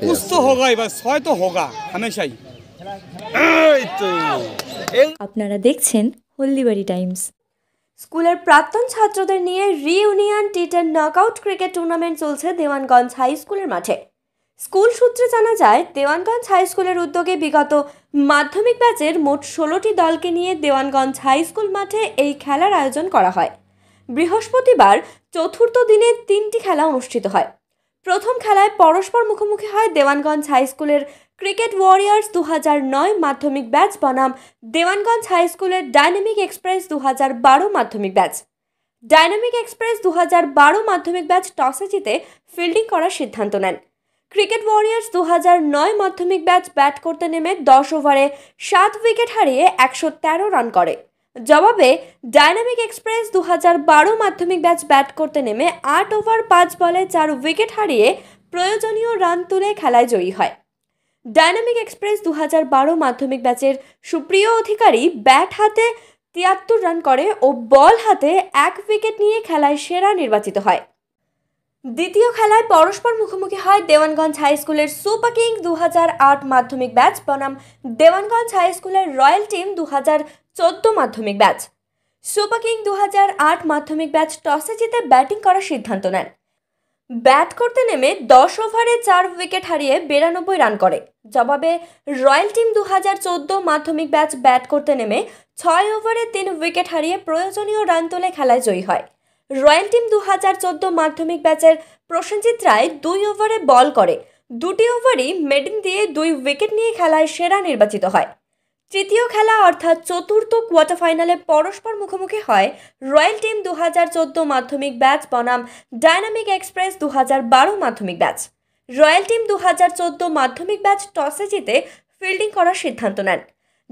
कुछ तो होगा ही, बस 100 तो होगा हमेशा ही। আপনারা দেখছেন হলদিবাড়ি টাইমস। স্কুলের প্রাক্তন ছাত্রদের নিয়ে রিইউনিয়ন টি10 নকআউট ক্রিকেট টুর্নামেন্ট চলছে দেওয়ানগঞ্জ হাই স্কুলের মাঠে। স্কুল সূত্রে জানা যায়, দেওয়ানগঞ্জ হাই স্কুলের উদ্যোগে বিগত মাধ্যমিক ব্যাচের মোট 16টি দলকে নিয়ে দেওয়ানগঞ্জ হাই স্কুল মাঠে এই খেলার আয়োজন করা হয়। বৃহস্পতিবার চতুর্থ দিনে 3টি খেলা অনুষ্ঠিত হয়। প্রথম খেলায় পরস্পর মুখোমুখি হয় দেওয়ানগঞ্জ হাই স্কুলের ক্রিকেট ওয়ারিয়ার্স 2009 মাধ্যমিক ব্যাচ বনাম দেওয়ানগঞ্জ হাই স্কুলের ডাইনামিক এক্সপ্রেস 2012 মাধ্যমিক ব্যাচ। ডাইনামিক এক্সপ্রেস 2012 মাধ্যমিক ব্যাচ টসে জিতে ফিল্ডিং করার সিদ্ধান্ত নেন। ক্রিকেট ওয়ারিয়ার্স 2009 মাধ্যমিক ব্যাচ ব্যাট করতে নেমে 10 ওভারে 7 উইকেট হারিয়ে 113 রান করে। জবাবে ডাইনামিক এক্সপ্রেস 2012 মাধ্যমিক ব্যাচ ব্যাট করতে নেমে 8 ওভার 5 বলে 4 উইকেট হারিয়ে প্রয়োজনীয় রান তুলে খেলায় জয়ী হয়। ডাইনামিক এক্সপ্রেস 2012 মাধ্যমিক ব্যাচের সুপ্রিয় অধিকারী ব্যাট হাতে 73 রান করে ও বল হাতে 1 উইকেট নিয়ে খেলায় সেরা নির্বাচিত হয়। দ্বিতীয় খেলায় পরস্পর মুখোমুখি হয় দেওয়ানগঞ্জ হাই স্কুলের সুপার কিং 2008 মাধ্যমিক ব্যাচ বনাম দেওয়ানগঞ্জ হাই স্কুলের রয়্যাল টিম 2014 মাধ্যমিক ব্যাচ। সুপার কিং 2008 মাধ্যমিক ব্যাচ টসে জিতে ব্যাটিং করার সিদ্ধান্ত নেন। ব্যাট করতে নেমে 10 ওভারে 4 উইকেট হারিয়ে 92 রান করে। জবাবে রয়্যাল টিম 2014 মাধ্যমিক ব্যাচ ব্যাট করতে নেমে 6 ওভারে 3 উইকেট হারিয়ে প্রয়োজনীয় রান তুলে খেলায় জয়ী হয়। রয়্যাল টিম 2014 মাধ্যমিক ব্যাচের প্রসেনজিৎ রায় 2 ওভারে বল করে, 2টি ওভারই মেডিন দিয়ে 2 উইকেট নিয়ে খেলায় সেরা নির্বাচিত হয়। তৃতীয় খেলা অর্থাৎ চতুর্থ কোয়ার্টার ফাইনালে পরস্পর মুখোমুখি হয় রয়্যাল টিম 2014 মাধ্যমিক ব্যাচ বনাম ডাইনামিক এক্সপ্রেস 2012 মাধ্যমিক ব্যাচ। রয়্যাল টিম 2014 মাধ্যমিক ব্যাচ টসে জিতে ফিল্ডিং করার সিদ্ধান্ত নেন।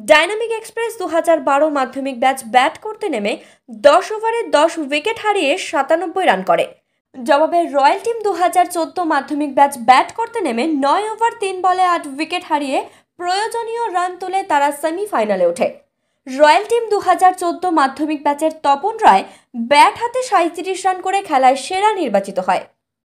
ডাইনামিক এক্সপ্রেস 2012 মাধ্যমিক ব্যাচ ব্যাট করতে নেমে 10 ওভারে 10 উইকেট হারিয়ে 97 রান করে। জবাবে রয়্যাল টিম 2014 মাধ্যমিক ব্যাচ ব্যাট করতে নেমে 9 ওভার 3 বলে 8 উইকেট হারিয়ে প্রয়োজনীয় রান তুলে তারা সেমিফাইনালে ওঠে। রয়্যাল টিম 2014 মাধ্যমিক ব্যাচের তপন রায় ব্যাট হাতে 37 রান করে খেলায় সেরা নির্বাচিত হয়।